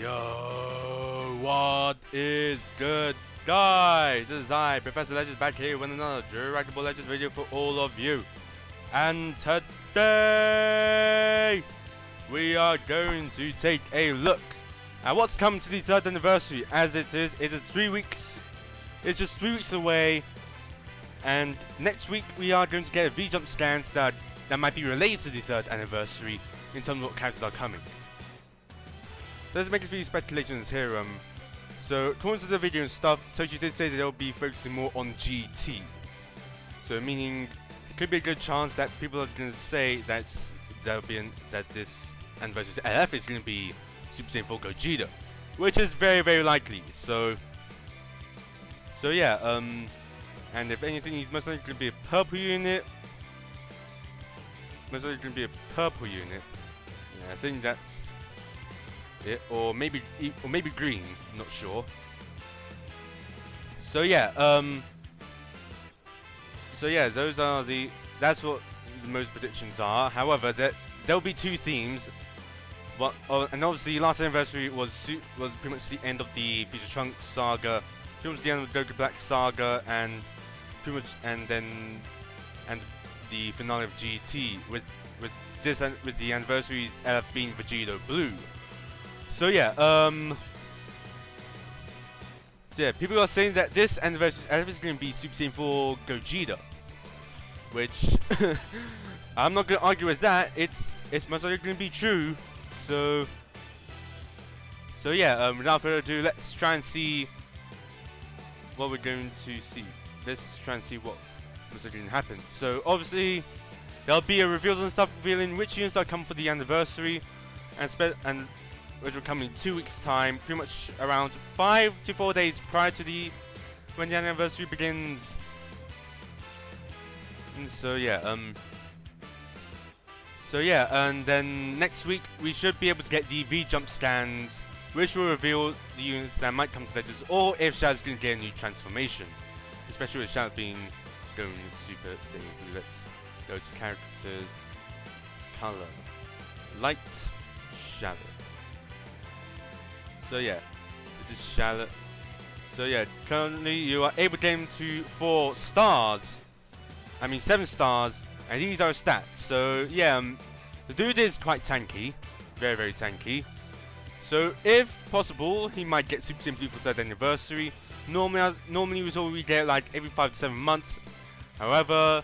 Yo, what is good, guys? This is I, Professor Legends, back here with another Dragon Legends video for all of you. And today, we are going to take a look at what's come to the 3rd anniversary. As it is 3 weeks, it's just 3 weeks away. And next week, we are going to get a V-Jump scans that might be related to the 3rd anniversary in terms of what characters are coming. Let's make a few speculations here. So according to the video and stuff, Toshi did say that they'll be focusing more on GT. So meaning it could be a good chance that people are going to say that this anniversary LF is going to be Super Saiyan 4 Gogeta, which is very, very likely. So yeah. And if anything, he's most likely going to be a purple unit. Yeah, I think that's it, or maybe green, not sure. So yeah, that's what the most predictions are. However, there'll be 2 themes. And obviously last anniversary was pretty much the end of the Future Trunks saga, pretty much the end of the Goku Black saga, and pretty much and the finale of GT with the anniversaries LF being Vegeta Blue. So yeah, people are saying that this anniversary LF is going to be Super Saiyan 4 Gogeta, which I'm not going to argue with that. It's most likely going to be true. So yeah, without further ado, let's try and see what we're going to see. Let's try and see what most likely going to happen. So obviously, there'll be a reveals and stuff revealing which units are coming for the anniversary, and which will come in 2 weeks' time, pretty much around 5 to 4 days prior to when the anniversary begins. And so yeah, and then next week we should be able to get the V-Jump scans, which will reveal the units that might come to Legends, or if Shallot's going to get a new transformation, especially with Shallot going Super Saiyan Blue. Let's go to characters, color, light, Shallot. So yeah, this is Shallot. So yeah, currently you are able to get him to 7 stars, and these are stats. So yeah, the dude is quite tanky, very, very tanky. So if possible, he might get Super Saiyan Blue for 3rd anniversary. Normally we get like every 5 to 7 months. However,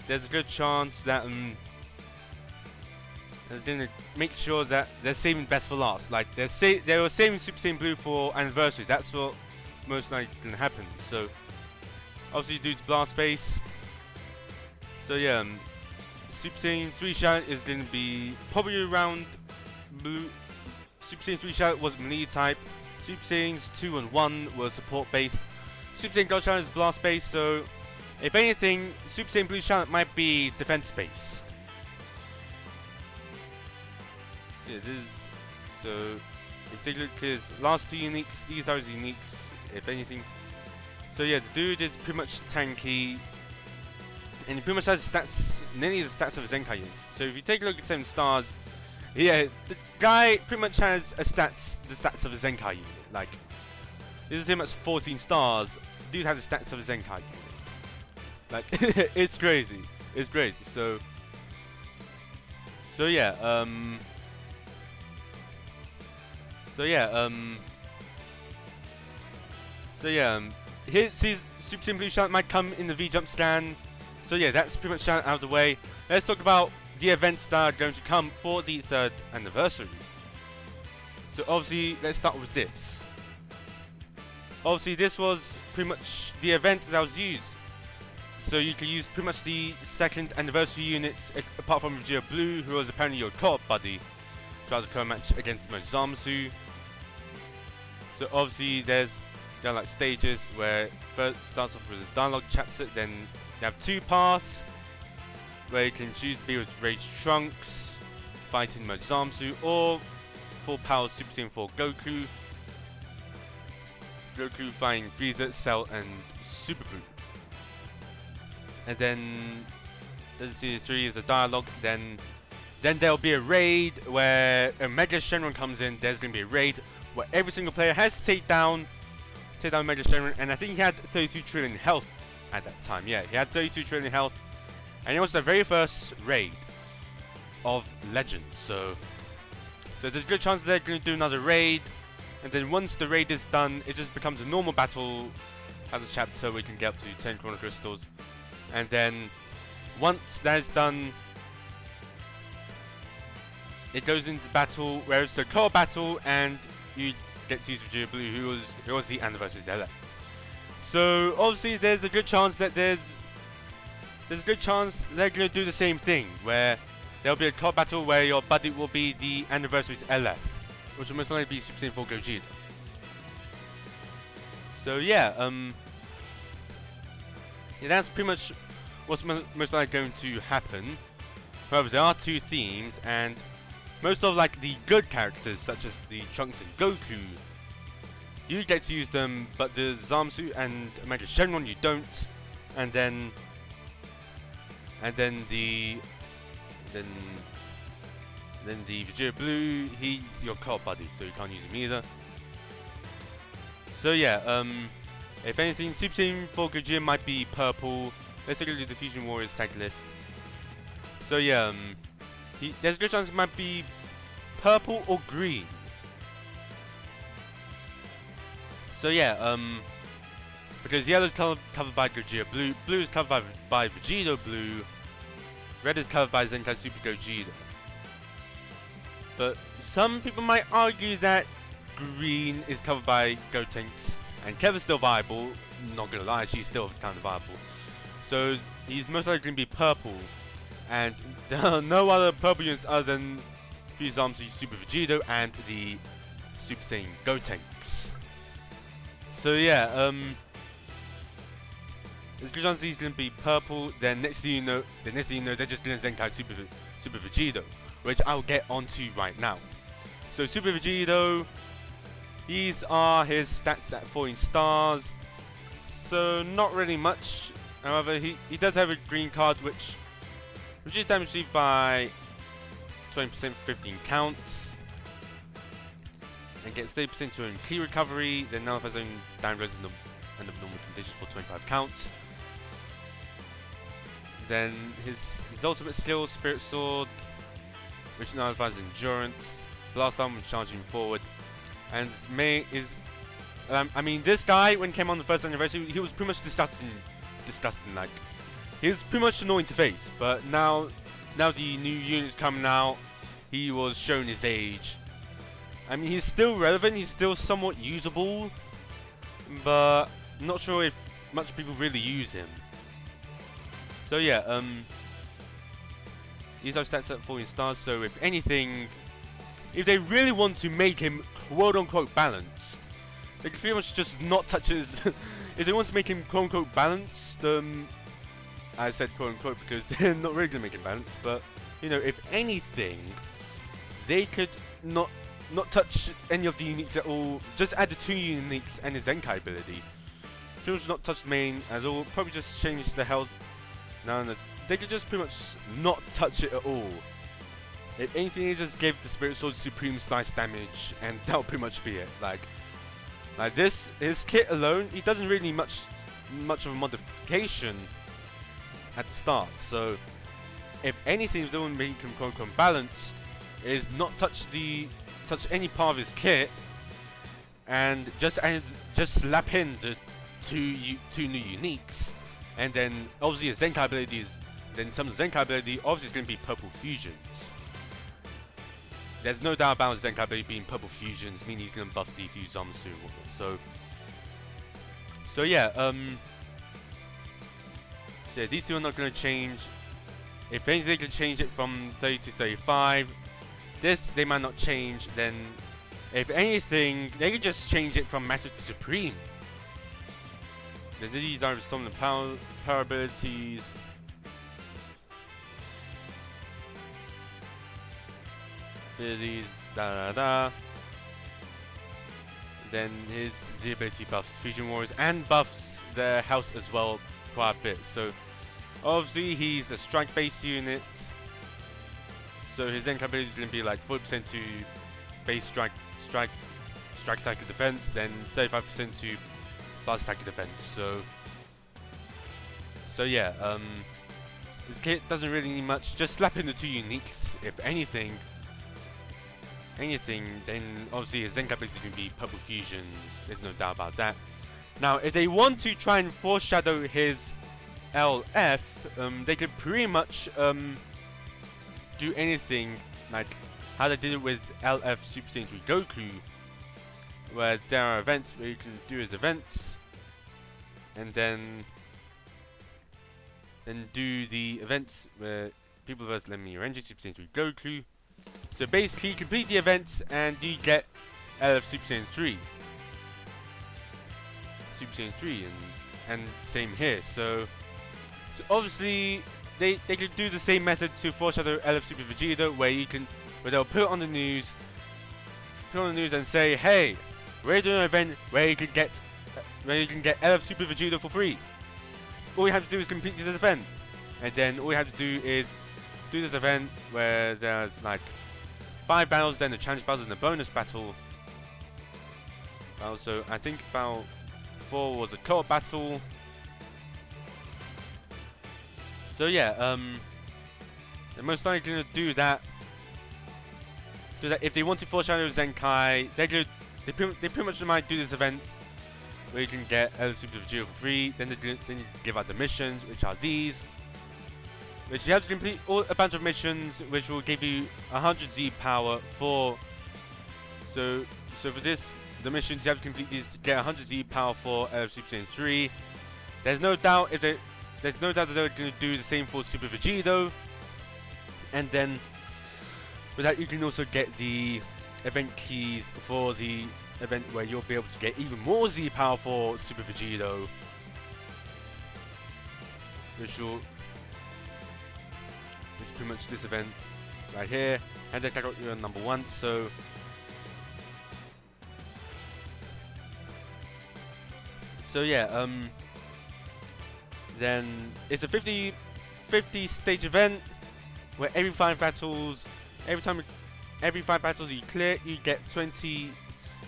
there's a good chance that they're gonna make sure that they're saving best for last. Like they were saving Super Saiyan Blue for anniversary. That's what most likely gonna happen. So obviously, dude's blast based. So yeah, Super Saiyan 3 Shallot is gonna be probably around blue. Super Saiyan 3 Shallot was melee type. Super Saiyans 2 and 1 were support based. Super Saiyan Gold Shallot is blast based. So if anything, Super Saiyan Blue Shallot might be defense based. Yeah, this is, so in particular, because last 2 uniques, these are his uniques, if anything. So yeah, the dude is pretty much tanky, and he pretty much has stats, nearly the stats of his Zenkai units. So if you take a look at 7 stars, yeah, the guy pretty much has the stats of a Zenkai unit. Like, this is him at 14 stars, the dude has the stats of a Zenkai unit. Like, it's crazy. It's crazy. So yeah, here sees Super Saiyan Blue Shallot might come in the V-Jump scan. So yeah, that's pretty much Shallot out of the way. Let's talk about the events that are going to come for the 3rd anniversary. So obviously, let's start with this. Obviously, this was pretty much the event that was used. So you can use pretty much the 2nd anniversary units, apart from Vegeta Blue, who was apparently your co-op buddy throughout the co-match against Mojamsu. So obviously there are like stages where first starts off with a dialogue chapter, then you have 2 paths where you can choose to be with Rage Trunks fighting Mojamsu, or full power Super Saiyan 4 Goku fighting Frieza, Cell and Super Buu. And then Series 3 is a dialogue, then Then there'll be a raid where a Mega Shenron comes in. There's going to be a raid where every single player has to take down Mega Shenron, and I think he had 32 trillion health at that time. Yeah, he had 32 trillion health, and it was the very first raid of Legends. So there's a good chance they're going to do another raid, and then once the raid is done, it just becomes a normal battle at this chapter where you can get up to 10 Chrono Crystals, and then once that is done, it goes into battle where it's a co-op battle, and you get to use Vegeta Blue, who was the anniversary seller. So obviously there's a good chance that they're going to do the same thing, where there'll be a co-op battle where your buddy will be the anniversary's LF, which will most likely be Super Saiyan 4 Gogeta. So yeah, that's pretty much what's most likely going to happen. However, there are two themes, and most of like the good characters, such as the Trunks and Goku, you get to use them, but the Zamasu and Mega Shenron you don't. And then the Vegeta Blue, he's your co-op buddy, so you can't use him either. So yeah, if anything, Super Saiyan 4 Gogeta might be purple. Let's take a look at the Fusion Warriors tag list. So yeah, there's a good chance it might be purple or green. So yeah, because yellow is covered by Gogeta Blue, blue is covered by Vegeta Blue, red is covered by Zenkai Super Gogeta. But some people might argue that green is covered by Gotenks, and Kevin's still viable. Not gonna lie, she's still kind of viable. So he's most likely gonna be purple, and there are no other purple units other than Fusamasu Super Vegito and the Super Saiyan Gotenks. So yeah, there's a good chance he's gonna be purple. Then next thing you know, they're just gonna Zenkai Super Vegito, which I'll get onto right now. So Super Vegito, these are his stats at 14 stars. So not really much. However, he does have a green card, which reduces damage received by 20% for 15 counts, and gets 30% to own clear recovery. Then nullifies own damage in the normal conditions for 25 counts. Then his ultimate skill, Spirit Sword, which nullifies endurance, blast arm when charging forward, and I mean, this guy, when he came on the first anniversary, he was pretty much disgusting. Like, he was pretty much annoying to face. But now the new units coming out, he was shown his age. I mean, he's still relevant. He's still somewhat usable, but I'm not sure if much people really use him. So yeah, these are stats at 14 stars. So if anything, if they really want to make him quote-unquote balanced, they can pretty much just not touch his... If they want to make him quote-unquote balanced, I said quote-unquote because they're not really going to make him balanced, but, you know, if anything, they could not touch any of the uniques at all, just add the 2 uniques and his Zenkai ability. Pretty much not touch the main at all, probably just change the health. No, they could just pretty much not touch it at all. If anything, they just give the Spirit Sword supreme slice damage, and that'll pretty much be it. Like this, his kit alone, he doesn't really need much of a modification at the start. So, if anything, if they want to make him quote-unquote balanced, is not touch any part of his kit, and just slap in the two new uniques, and then obviously his Zenkai ability is. Then in terms of Zenkai ability, obviously it's going to be purple fusions. There's no doubt about his Zenkai ability being purple fusions, meaning he's going to buff defuse Zamasu and whatnot. So yeah, so these two are not going to change. If anything, they can change it from 30 to 35. This, they might not change. Then, if anything, they can just change it from Massive to Supreme. Then these are some of the power abilities. Abilities, Then his Z ability buffs Fusion Warriors and buffs their health as well quite a bit. So obviously he's a strike based unit. So his Zenkai ability is going to be like 40% to base strike attack and defense, then 35% to blast attack and defense. So yeah, this kit doesn't really need much. Just slap in the 2 uniques. If anything, then obviously his Zenkai ability is going to be purple fusions. There's no doubt about that. Now, if they want to try and foreshadow his LF, they could pretty much do anything like how they did it with LF Super Saiyan 3 Goku, where there are events where you can do his events, and then do the events where people versus Lemmy Ranger Super Saiyan 3 Goku. So basically, complete the events and you get LF Super Saiyan 3. And same here. So obviously they could do the same method to foreshadow LF Super Vegeta, where they'll put it on the news, and say, hey, we're doing an event where you can get LF Super Vegeta for free. All you have to do is complete this event, and then all you have to do is do this event where there's like 5 battles, then a challenge battle and a bonus battle. Also, I think about 4 was a co-op battle. So yeah, they're most likely gonna do that. If they want to foreshadow Zenkai, they pretty much might do this event where you can get LF Super Vegeta for free. Then you give out the missions, which are these, which you have to complete a bunch of missions, which will give you 100 Z power for. So for this, the missions you have to complete these to get 100 Z power for LF Super Saiyan 3. There's no doubt that they're going to do the same for Super Vegito, and then with that you can also get the event keys for the event where you'll be able to get even more Z power for Super Vegito, which is pretty much this event right here, and then check out your number 1. So yeah, then it's a 50 stage event where every 5 battles you clear, you get 20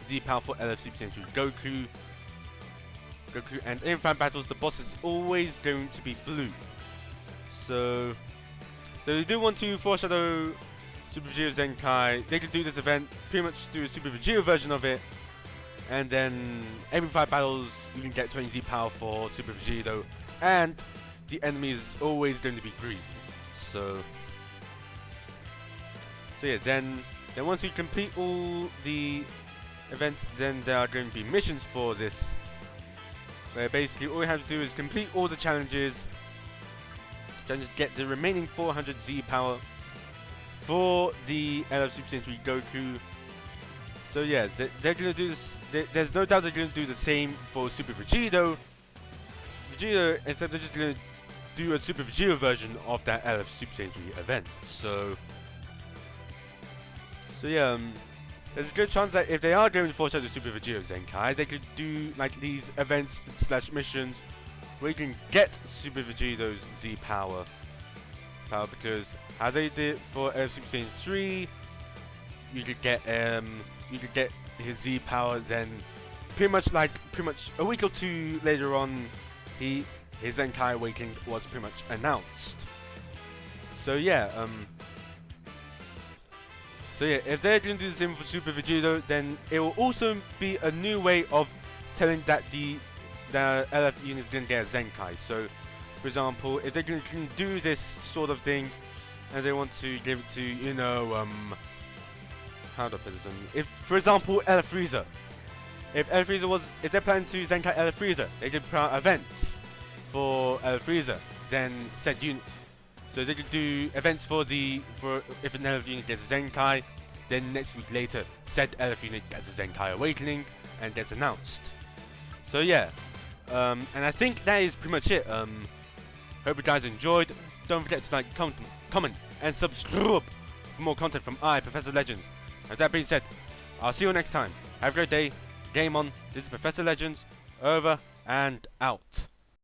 Z power for LF Super Saiyan 3 Goku, and in 5 battles the boss is always going to be blue. So they do want to foreshadow Super Vegeta Zenkai. They could do this event, pretty much do a Super Vegeta version of it, and then every 5 battles you can get 20 Z power for Super Vegito, and the enemy is always going to be green. So yeah, then once you complete all the events, then there are going to be missions for this, where basically all you have to do is complete all the challenges, then just get the remaining 400 Z power for the LF Super Saiyan 3 Goku. So yeah, they're going to do this. There's no doubt they're going to do the same for Super Vegito. Except they're just going to do a Super Vegeta version of that LF Super Saiyan 3 event. So yeah, there's a good chance that if they are going to foreshadow Super Vegeta Zenkai, they could do like these events / missions where you can get Super Vegito's Z power. Because how they did for LF Super Saiyan 3, you could get his Z power, then pretty much a week or 2 later on, his Zenkai Awakening was pretty much announced. So yeah, if they're going to do the same for Super Vegito, then it will also be a new way of telling that the LF unit is going to get a Zenkai. So, for example, if they're going to do this sort of thing, and they want to give it to, how do I put this in? If, for example, LF Frieza. If they're planning to Zenkai LF Frieza, they could put out events for LF Frieza, then said unit. So they could do events for if an LF unit gets a Zenkai, then next week later, said LF unit gets a Zenkai Awakening and gets announced. So yeah, and I think that is pretty much it. Hope you guys enjoyed. Don't forget to like, comment, and subscribe for more content from Professor Legends. With that being said, I'll see you next time. Have a great day. Game on. This is Professor Legends. Over and out.